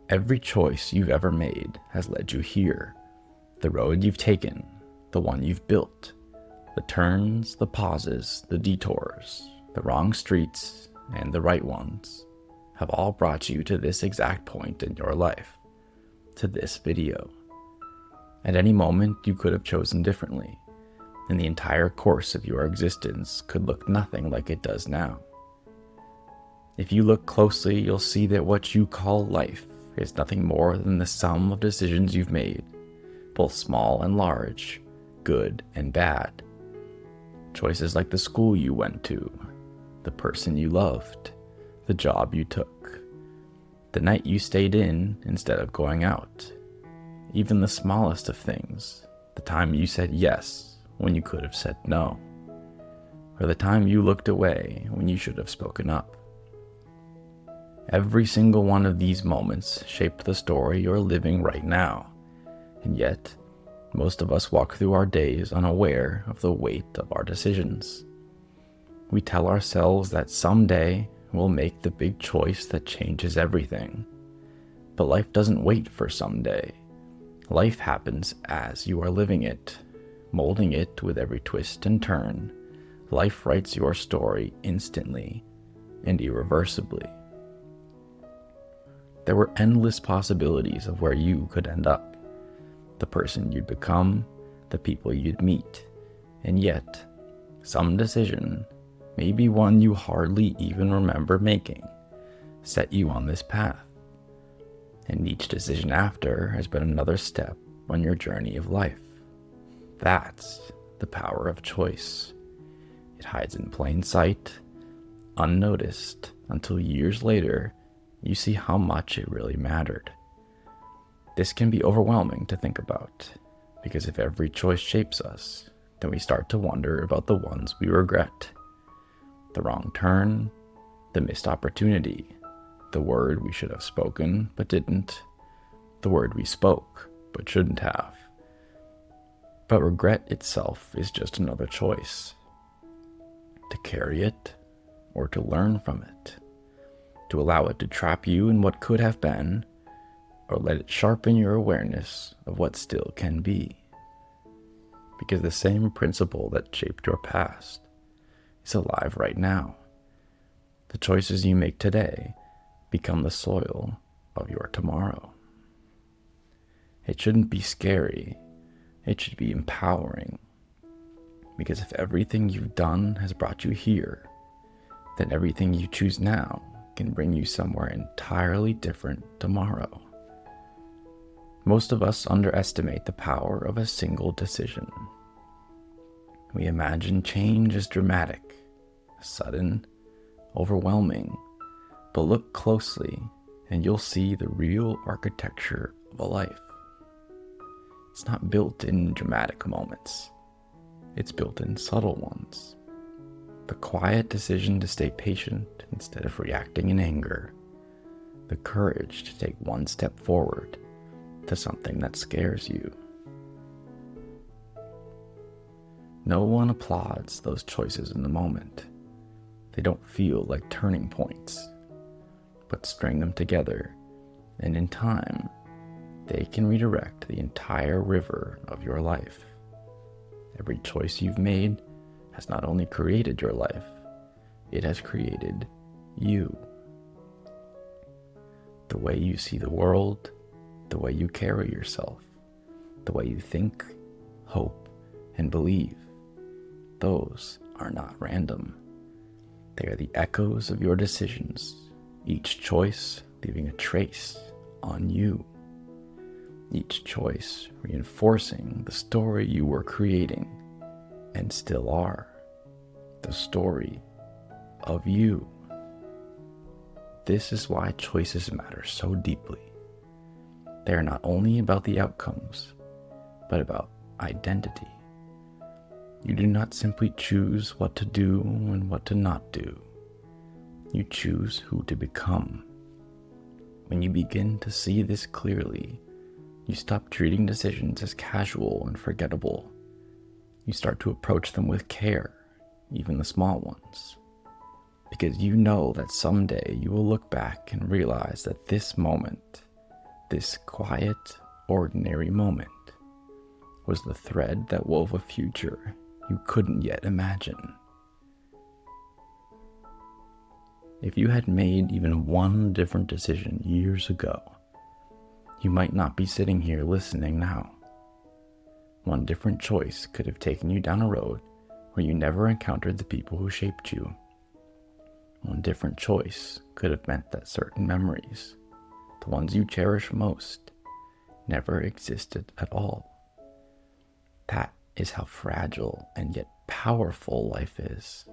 Every choice you've ever made has led you here. The road you've taken, the one you've built, the turns, the pauses, the detours, the wrong streets, and the right ones have all brought you to this exact point in your life, to this video. At any moment, you could have chosen differently, and the entire course of your existence could look nothing like it does now. If you look closely, you'll see that what you call life is nothing more than the sum of decisions you've made, both small and large, good and bad. Choices like the school you went to, the person you loved, the job you took, the night you stayed in instead of going out, even the smallest of things, the time you said yes when you could have said no, or the time you looked away when you should have spoken up. Every single one of these moments shaped the story you're living right now, and yet, most of us walk through our days unaware of the weight of our decisions. We tell ourselves that someday we'll make the big choice that changes everything. But life doesn't wait for someday. Life happens as you are living it, molding it with every twist and turn. Life writes your story instantly and irreversibly. There were endless possibilities of where you could end up, the person you'd become, the people you'd meet, and yet, some decision, maybe one you hardly even remember making, set you on this path. And each decision after has been another step on your journey of life. That's the power of choice. It hides in plain sight, unnoticed, until years later, you see how much it really mattered. This can be overwhelming to think about, because if every choice shapes us, then we start to wonder about the ones we regret. The wrong turn, the missed opportunity, the word we should have spoken but didn't, the word we spoke but shouldn't have. But regret itself is just another choice. To carry it or to learn from it. To allow it to trap you in what could have been, or let it sharpen your awareness of what still can be. Because the same principle that shaped your past is alive right now. The choices you make today become the soil of your tomorrow. It shouldn't be scary, it should be empowering. Because if everything you've done has brought you here, then everything you choose now can bring you somewhere entirely different tomorrow. Most of us underestimate the power of a single decision. We imagine change as dramatic, sudden, overwhelming, but look closely and you'll see the real architecture of a life. It's not built in dramatic moments. It's built in subtle ones. The quiet decision to stay patient instead of reacting in anger. The courage to take one step forward to something that scares you. No one applauds those choices in the moment. They don't feel like turning points, but string them together, and in time, they can redirect the entire river of your life. Every choice you've made has not only created your life, it has created you. The way you see the world, the way you carry yourself, the way you think, hope, and believe, those are not random. They are the echoes of your decisions, each choice leaving a trace on you. Each choice reinforcing the story you were creating and still are, the story of you. This is why choices matter so deeply. They are not only about the outcomes, but about identity. You do not simply choose what to do and what to not do. You choose who to become. When you begin to see this clearly, you stop treating decisions as casual and forgettable. You start to approach them with care, even the small ones. Because you know that someday you will look back and realize that this moment, This quiet, ordinary moment was the thread that wove a future you couldn't yet imagine. If you had made even one different decision years ago, you might not be sitting here listening now. One different choice could have taken you down a road where you never encountered the people who shaped you. One different choice could have meant that certain memories, the ones you cherish most, never existed at all. That is how fragile and yet powerful life is.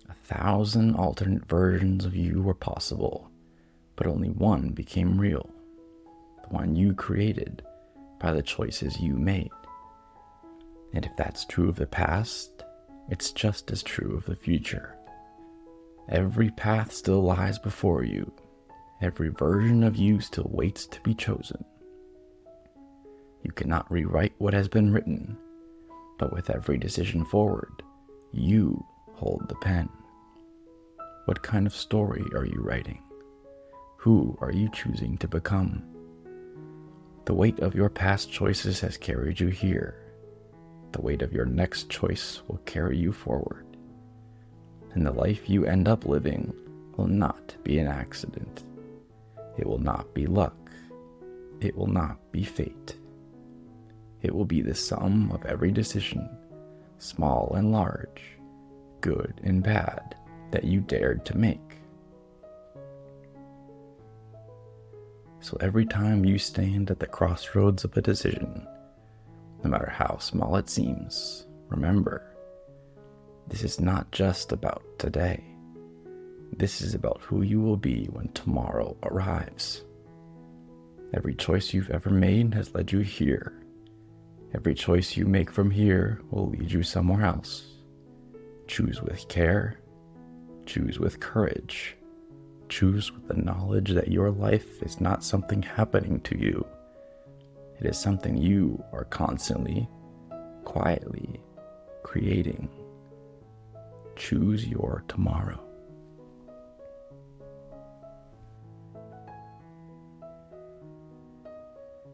1,000 alternate versions of you were possible, but only one became real. The one you created by the choices you made. And if that's true of the past, it's just as true of the future. Every path still lies before you. Every version of you still waits to be chosen. You cannot rewrite what has been written, but with every decision forward, you hold the pen. What kind of story are you writing? Who are you choosing to become? The weight of your past choices has carried you here. The weight of your next choice will carry you forward. And the life you end up living will not be an accident. It will not be luck. It will not be fate. It will be the sum of every decision, small and large, good and bad, that you dared to make. So every time you stand at the crossroads of a decision, no matter how small it seems, remember, this is not just about today. This is about who you will be when tomorrow arrives. Every choice you've ever made has led you here. Every choice you make from here will lead you somewhere else. Choose with care. Choose with courage. Choose with the knowledge that your life is not something happening to you. It is something you are constantly, quietly creating. Choose your tomorrow.